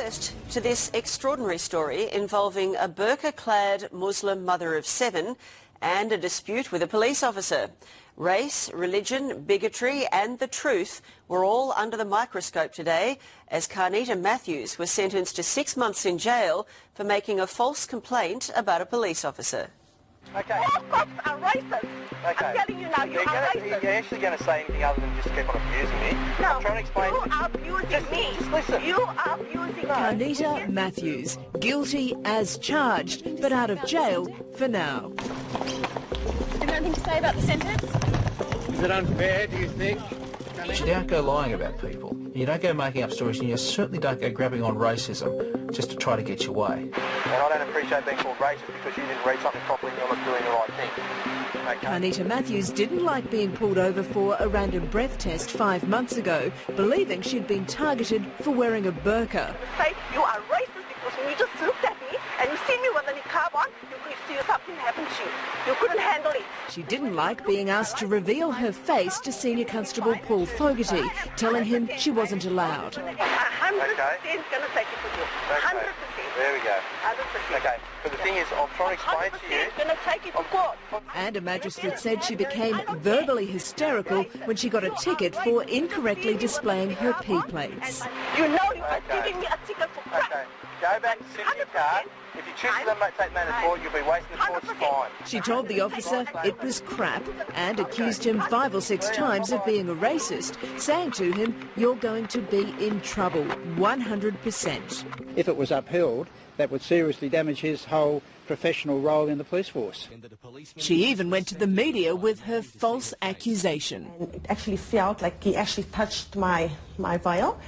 First, to this extraordinary story involving a burqa-clad Muslim mother of 7 and a dispute with a police officer. Race, religion, bigotry and the truth were all under the microscope today as Carnita Matthews was sentenced to 6 months in jail for making a false complaint about a police officer. Okay. All cops are racist. Okay. I'm telling you now, you are racist. You're actually going to say anything other than just keep on abusing me? No, I'm trying to explain. you are abusing me. Just listen. You are abusing me. Carnita Matthews, guilty as charged, but out of jail for now. Do you have anything to say about the sentence? Is it unfair, do you think? You don't go lying about people. You don't go making up stories, and you certainly don't go grabbing on racism just to try to get your way. And I don't appreciate being called racist because you didn't read something properly and you're not doing the right thing. Okay. Carnita Matthews didn't like being pulled over for a random breath test 5 months ago, believing she'd been targeted for wearing a burqa. Say you are racist because when you just looked at me and you see me with a niqab on, you could see something happen to you. You couldn't handle it. She didn't like being asked to reveal her face to Senior Constable Paul Fogarty, telling him she wasn't allowed. 100% going to take it for you. 100%. There we go. 100%. Okay, but the thing is, I'm trying to explain to you... 100% going to take it to court. And a magistrate said she became verbally hysterical when she got a ticket for incorrectly displaying her P plates. You know you are giving me a ticket for crap. Okay, go back, sit in your car. If you choose to take matters forward, you'll be wasting the court's time. She told the officer it was crap and accused him 5 or 6 times of being a racist, saying to him, "You're going to be in trouble, 100%. If it was upheld, that would seriously damage his whole professional role in the police force. She even went to the media with her false accusation. It actually felt like he actually touched my veil,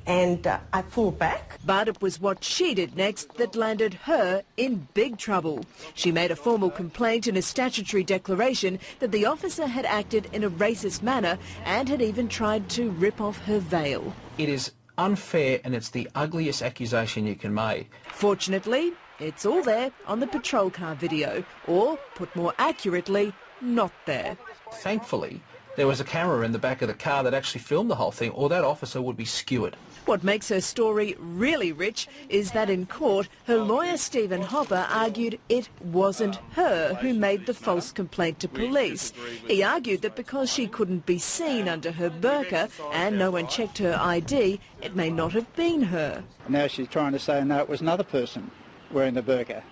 and I pulled back. But it was what she did next that landed her in big trouble. She made a formal complaint in a statutory declaration that the officer had acted in a racist manner and had even tried to rip off her veil. It is unfair, and it's the ugliest accusation you can make. Fortunately, it's all there on the patrol car video, or, put more accurately, not there. Thankfully, there was a camera in the back of the car that actually filmed the whole thing, or that officer would be skewered. What makes her story really rich is that in court, her lawyer Stephen Hopper argued it wasn't her who made the false complaint to police. He argued that because she couldn't be seen under her burqa and no one checked her ID, it may not have been her. Now she's trying to say, no, it was another person wearing the burqa,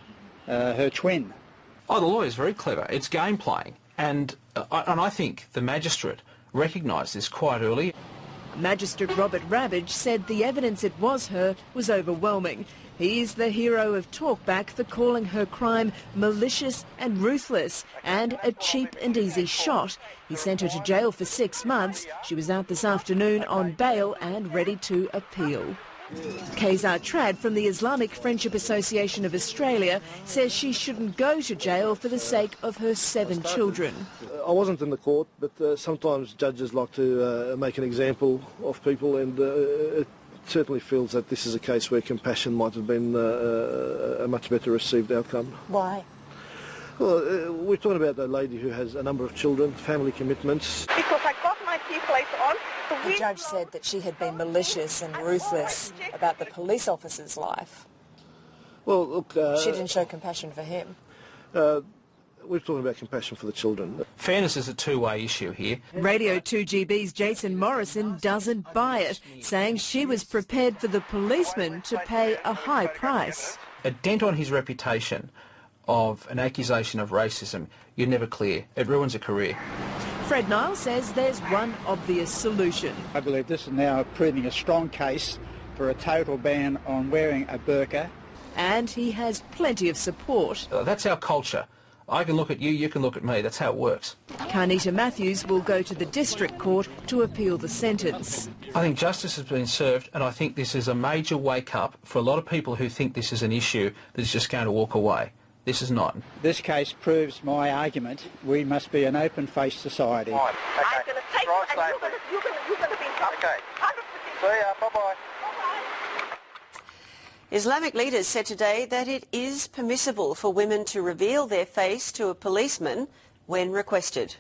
her twin. Oh, the lawyer's very clever. It's game playing. And I think the magistrate recognised this quite early. Magistrate Robert Ravage said the evidence it was her was overwhelming. He's the hero of talkback for calling her crime malicious and ruthless and a cheap and easy shot. He sent her to jail for 6 months. She was out this afternoon on bail and ready to appeal. Kazar Trad from the Islamic Friendship Association of Australia says she shouldn't go to jail for the sake of her 7 children. I wasn't in the court, but sometimes judges like to make an example of people, and it certainly feels that this is a case where compassion might have been a much better received outcome. Why? Well, we're talking about a lady who has a number of children, family commitments. Because I got my P plates on. The judge said that she had been malicious and ruthless about the police officer's life. Well, look... she didn't show compassion for him. We're talking about compassion for the children. Fairness is a two-way issue here. Radio 2GB's Jason Morrison doesn't buy it, saying she was prepared for the policeman to pay a high price. A dent on his reputation of an accusation of racism, you're never clear. It ruins a career. Fred Nile says there's one obvious solution. I believe this is now proving a strong case for a total ban on wearing a burqa. And he has plenty of support. That's our culture. I can look at you, you can look at me. That's how it works. Carnita Matthews will go to the district court to appeal the sentence. I think justice has been served, and I think this is a major wake-up for a lot of people who think this is an issue that's just going to walk away. This is not. This case proves my argument. We must be an open-faced society. Fine. Okay. I'm going to take you and you're going to be in trouble. Okay. 100%. See ya. Bye-bye. Islamic leaders said today that it is permissible for women to reveal their face to a policeman when requested.